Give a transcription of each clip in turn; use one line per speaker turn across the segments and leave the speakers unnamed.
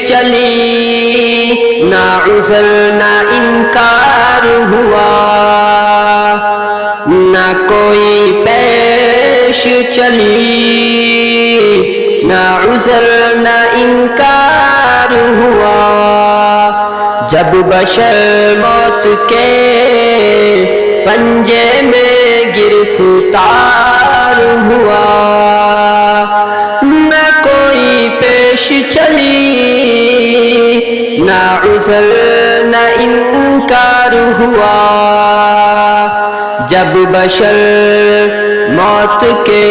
چلی نہ عذر نہ انکار ہوا، نہ کوئی پیش چلی نہ عذر نہ انکار ہوا۔ جب بشر موت کے پنجے میں گرفتار ہوا، نہ کوئی پیش چلی نہ عذر نہ انکار ہوا۔ جب بشر موت کے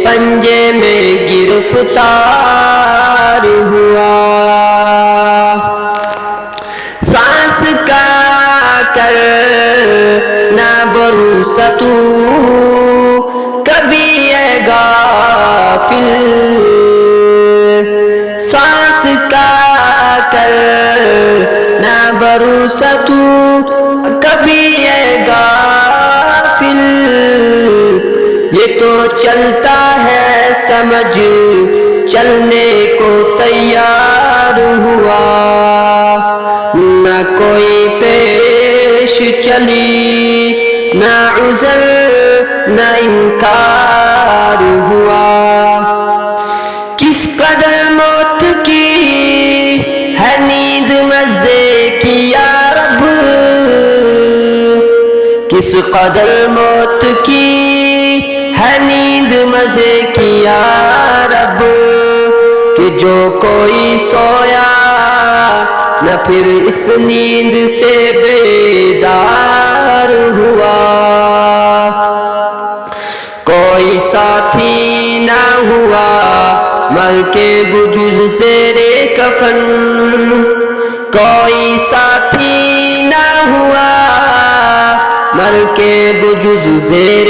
پنجے میں گرفتار ہوا، سانس کا کر نہ بھروسہ تو کبھی اے غافل، سانس کا کر نہ بھروسہ تو کبھی اے غافل۔ یہ تو چلتا ہے سمجھ چلنے کو تیار ہوا، نہ کوئی پیش چلی نہ عذر نہ انکار ہوا۔ کس قدر موت کی ہے نیند مزے کی یا رب، کس قدر موت کی ہے نیند مزے کی یا رب، کہ جو کوئی سویا نہ پھر اس نیند سے بیدار ہوا، کوئی ساتھی نہ ہوا مر کے بجز زیر کفن، کوئی ساتھی نہ ہوا مر کے بجز زیر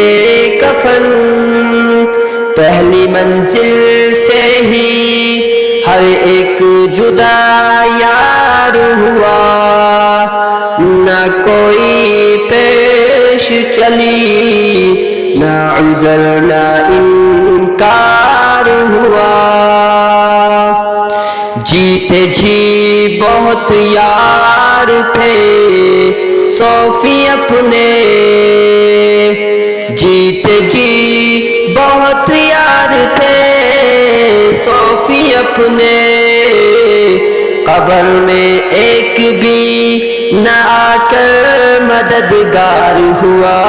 کفن۔ پہلی منزل سے ہی ہر ایک جدا یار ہوا، نہ کوئی پیش چلی نہ عذر نہ انکار ہوا۔ جیتے جی بہت یار تھے صوفی اپنے، جیتے جی بہت یار تھے صوفی اپنے، قبر میں ایک بھی نہ آ کر مددگار ہوا،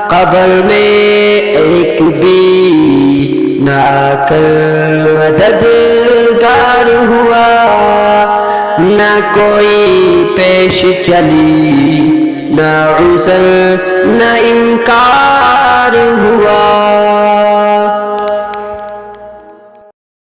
قبر میں ایک بھی نہ آ کر مددگار ہوا، نہ کوئی پیش چلی نہ عذر نہ انکار ہوا۔